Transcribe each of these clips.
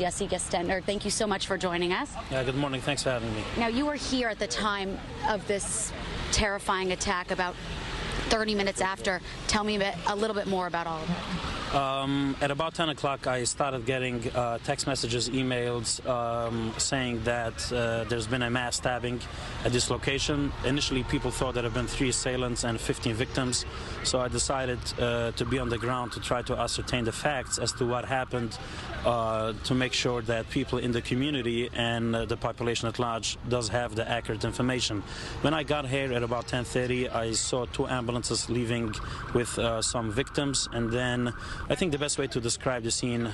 Yossi Gestetner, thank you so much for joining us. Yeah, good morning. Thanks for having me. Now, you were here at the time of this terrifying attack, about 30 minutes after. Tell me a little bit more about all of it. At about 10 o'clock, I started getting text messages, emails saying that there's been a mass stabbing at this location. Initially, people thought there have been 3 assailants and 15 victims. So I decided to be on the ground to try to ascertain the facts as to what happened, to make sure that people in the community and the population at large does have the accurate information. When I got here at about 10:30, I saw 2 ambulances leaving with some victims, and then I think the best way to describe the scene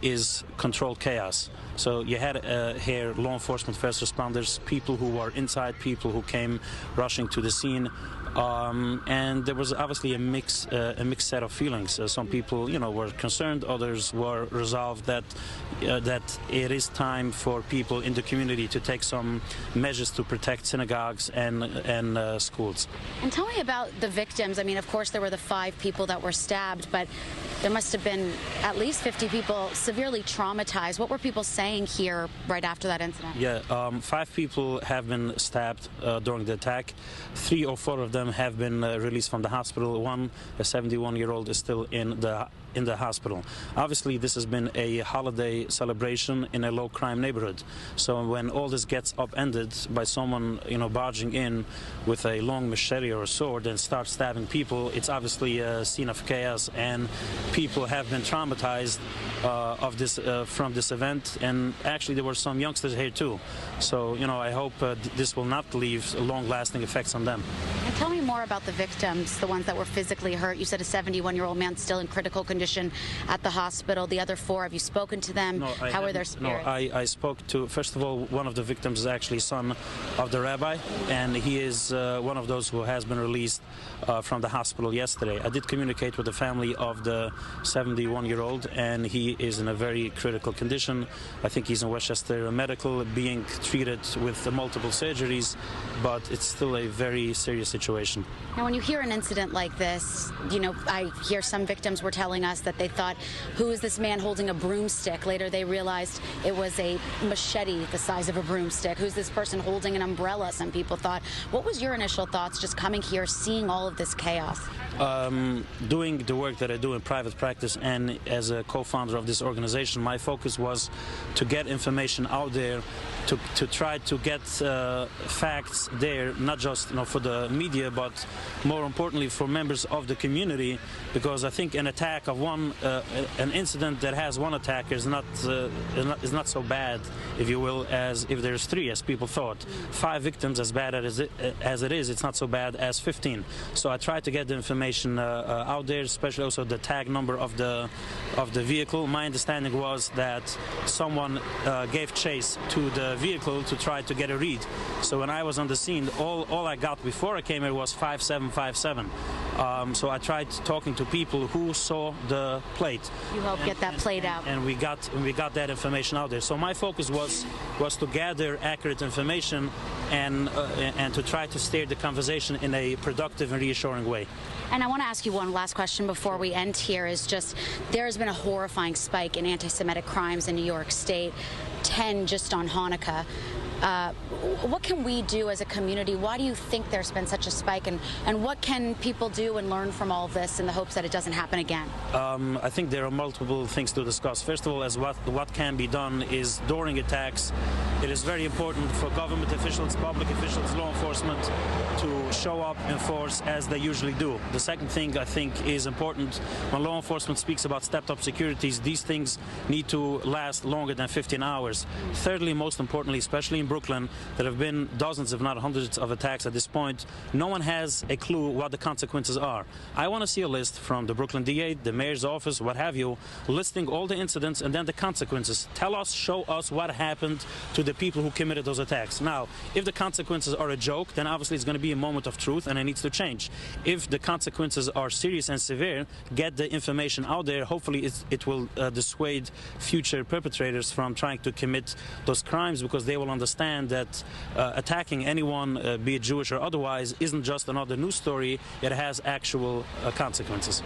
is controlled chaos. So you had here law enforcement, first responders, people who were inside, people who came rushing to the scene. And there was obviously a mixed set of feelings. Some people, were concerned. Others were resolved that it is time for people in the community to take some measures to protect synagogues and schools. And tell me about the victims. I mean, of course, there were the 5 people that were stabbed, but there must have been at least 50 people severely traumatized. What were people saying here right after that incident? Yeah, 5 people have been stabbed during the attack. 3 or 4 of them have been released from the hospital. One, a 71-year-old, is still in the hospital. Obviously, this has been a holiday celebration in a low-crime neighborhood. So when all this gets upended by someone, barging in with a long machete or a sword and start stabbing people, it's obviously a scene of chaos, and people have been traumatized from this event. And actually, there were some youngsters here too. So, I hope this will not leave long-lasting effects on them. And tell me more about the victims, the ones that were physically hurt. You said a 71-year-old man still in critical condition at the hospital. The other 4, have you spoken to them? No, How are their spirits? No, I spoke to, first of all, one of the victims is actually son of the rabbi, and he is one of those who has been released from the hospital yesterday. I did communicate with the family of the 71-year-old, and he is in a very critical condition. I think he's in Westchester Medical, being treated with multiple surgeries, but it's still a very serious situation. Now, when you hear an incident like this, I hear some victims were telling us that they thought, who is this man holding a broomstick? Later, they realized it was a machete the size of a broomstick. Who's this person holding an umbrella? Some people thought. What was your initial thoughts just coming here, seeing all of this chaos? Doing the work that I do in private practice and as a co-founder of this organization, my focus was to get information out there, to try to get facts there, not just for the media, but more importantly for members of the community, because I think an attack of an incident that has 1 attacker is not so bad, if you will, as if there's 3, as people thought. 5 victims, as bad as it is, it's not so bad as 15. So I tried to get the information out there, especially also the tag number of the vehicle. My understanding was that someone gave chase to the vehicle to try to get a read. So when I was on the scene, all I got before I came here was 5757. So I tried talking to people who saw the plate. You helped get that plate out. And we got that information out there. So my focus was to gather accurate information and to try to steer the conversation in a productive and reassuring way. And I want to ask you one last question before we end here, is just there has been a horrifying spike in anti-Semitic crimes in New York State, 10 just on Hanukkah. What can we do as a community? Why do you think there's been such a spike, and what can people do and learn from all of this in the hopes that it doesn't happen again? I think there are multiple things to discuss. First of all, as what can be done is during attacks, it is very important for government officials, public officials, law enforcement to show up in force as they usually do. The second thing I think is important, when law enforcement speaks about stepped-up securities, these things need to last longer than 15 hours. Thirdly, most importantly, especially in Brooklyn, there have been dozens, if not hundreds, of attacks at this point. No one has a clue what the consequences are. I want to see a list from the Brooklyn DA, the mayor's office, what have you, listing all the incidents and then the consequences. Tell us, show us what happened to the people who committed those attacks. Now, if the consequences are a joke, then obviously it's going to be a moment of truth and it needs to change. If the consequences are serious and severe, get the information out there. Hopefully it will dissuade future perpetrators from trying to commit those crimes, because they will understand that attacking anyone, be it Jewish or otherwise, isn't just another news story. It has actual consequences.